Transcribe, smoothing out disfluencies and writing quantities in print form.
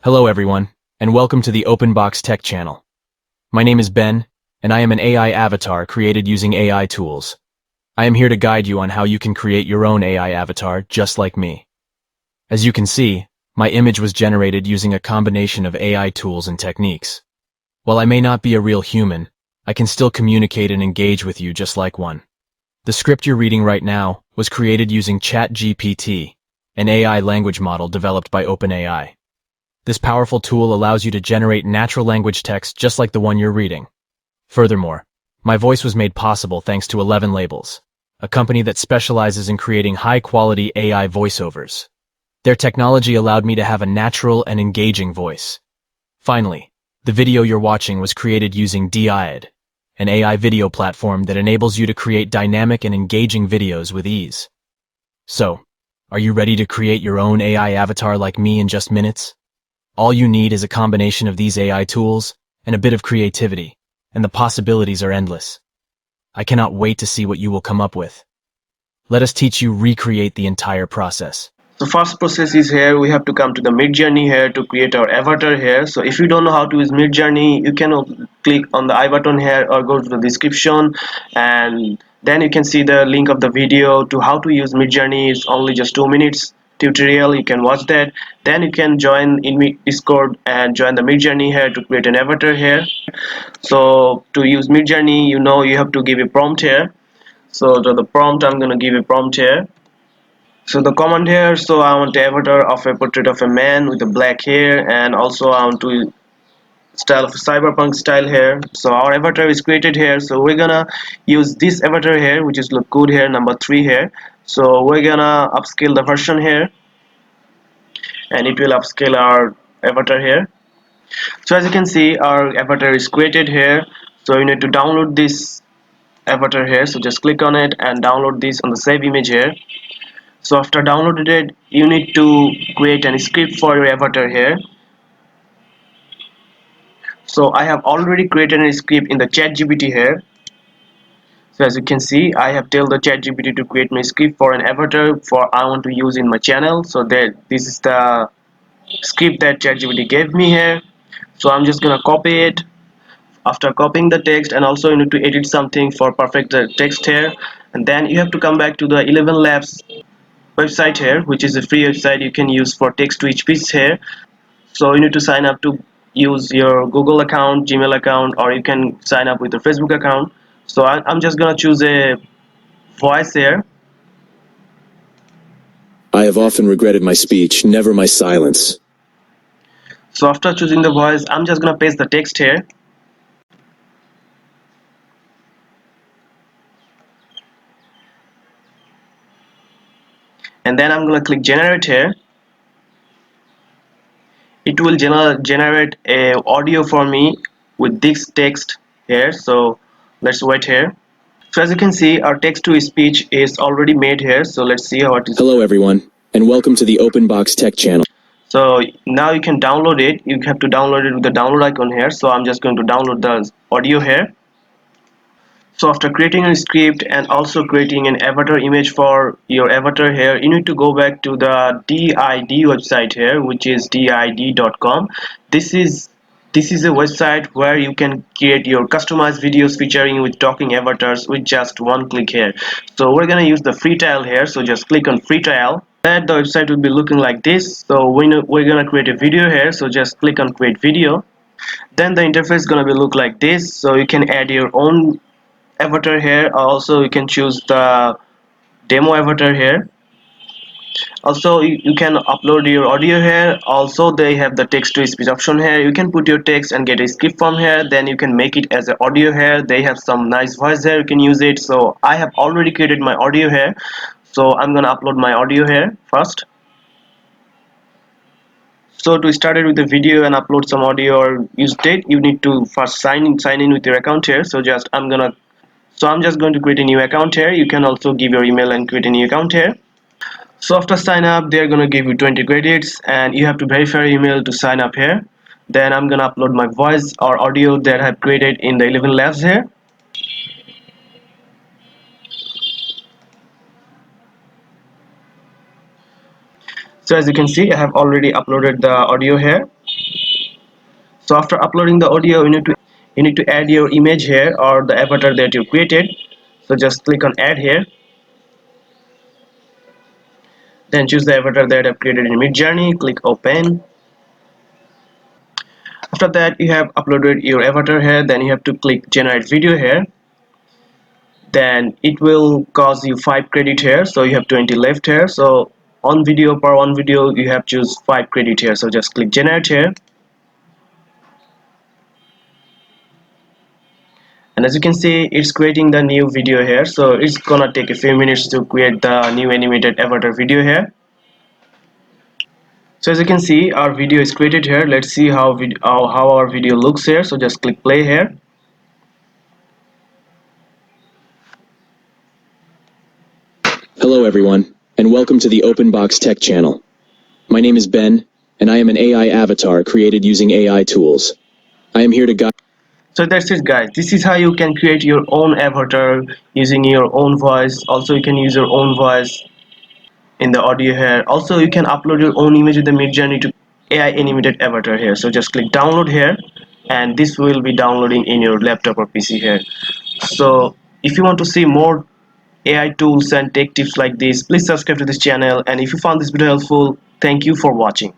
Hello everyone, and welcome to the OpenBox Tech channel. My name is Ben, and I am an AI avatar created using AI tools. I am here to guide you on how you can create your own AI avatar just like me. As you can see, my image was generated using a combination of AI tools and techniques. While I may not be a real human, I can still communicate and engage with you just like one. The script you're reading right now was created using ChatGPT, an AI language model developed by OpenAI. This powerful tool allows you to generate natural language text just like the one you're reading. Furthermore, my voice was made possible thanks to ElevenLabels, a company that specializes in creating high-quality AI voiceovers. Their technology allowed me to have a natural and engaging voice. Finally, the video you're watching was created using D850, an AI video platform that enables you to create dynamic and engaging videos with ease. So, are you ready to create your own AI avatar like me in just minutes? All you need is a combination of these AI tools and a bit of creativity, and the possibilities are endless. I cannot wait to see what you will come up with. Let us teach you recreate the entire process. The first process is here. We have to come to the MidJourney here to create our avatar here. So if you don't know how to use MidJourney, you can click on the I button here or go to the description, and then you can see the link of the video to how to use MidJourney. It's only just 2 minutes tutorial. You can watch that. Then you can join in Discord and join the MidJourney here to create an avatar here. So to use MidJourney, you have to give a prompt here. So to the prompt, I'm gonna give a prompt here. So the command here, so I want the avatar of a portrait of a man with a black hair, and also I want to style of a cyberpunk style here. So our avatar is created here, so we're gonna use this avatar here, which is look good here, number 3 here. So we're gonna upscale the version here, and it will upscale our avatar here. So as you can see, our avatar is created here. So you need to download this avatar here, so just click on it and download this on the save image here. So after downloaded it, you need to create a script for your avatar here. So I have already created a script in the ChatGPT here. So as you can see, I have told the ChatGPT to create my script for an avatar for I want to use in my channel. So that this is the script that ChatGPT gave me here. So I'm just gonna copy it. After copying the text, and also you need to edit something for perfect the text here, and then you have to come back to the ElevenLabs website here, which is a free website you can use for text to speech here. So you need to sign up to use your Google account, Gmail account, or you can sign up with your Facebook account. So I'm just gonna choose a voice here. I have often regretted my speech, never my silence. So after choosing the voice, I'm just gonna paste the text here. And then I'm gonna click generate here. It will generate a audio for me with this text here. So let's wait here. So as you can see, our text to speech is already made here. So let's see how it is. Hello everyone, and welcome to the OpenBox Tech channel. So now you can download it. You have to download it with the download icon here. So I'm just going to download the audio here. So after creating a script and also creating an avatar image for your avatar here, you need to go back to the DID website here, which is did.com. This is a website where you can create your customized videos featuring with talking avatars with just one click here. So we're gonna use the free trial here, so just click on free trial. Then the website will be looking like this. So we're gonna create a video here, so just click on create video. Then the interface is gonna be look like this. So you can add your own avatar here. Also you can choose the demo avatar here. Also you can upload your audio here. Also they have the text to speech option here. You can put your text and get a script from here. Then you can make it as an audio here. They have some nice voice here, you can use it. So I have already created my audio here, so I'm gonna upload my audio here first. So to start it with the video and upload some audio or use date, you need to first sign in with your account here. So I'm just going to create a new account here. You can also give your email and create a new account here. So after sign up, they're gonna give you 20 credits, and you have to verify your email to sign up here. Then I'm gonna upload my voice or audio that I have created in the ElevenLabs here. So as you can see, I have already uploaded the audio here. So after uploading the audio, you need to add your image here or the avatar that you created. So just click on add here, then choose the avatar that I've created in MidJourney, click open. After that, you have uploaded your avatar here, then you have to click generate video here. Then it will cost you 5 credit here, so you have 20 left here. So on video, per one video, you have choose 5 credit here, so just click generate here. And as you can see, it's creating the new video here, so it's gonna take a few minutes to create the new animated avatar video here. So as you can see, our video is created here. Let's see how our video looks here. So just click play here. Hello everyone, and welcome to the OpenBox Tech channel. My name is Ben, and I am an AI avatar created using AI tools. I am here to guide. So that's it guys, this is how you can create your own avatar using your own voice. Also you can use your own voice in the audio here. Also you can upload your own image with the MidJourney to AI animated avatar here. So just click download here, and this will be downloading in your laptop or PC here. So if you want to see more AI tools and tech tips like this, please subscribe to this channel, and if you found this video helpful, thank you for watching.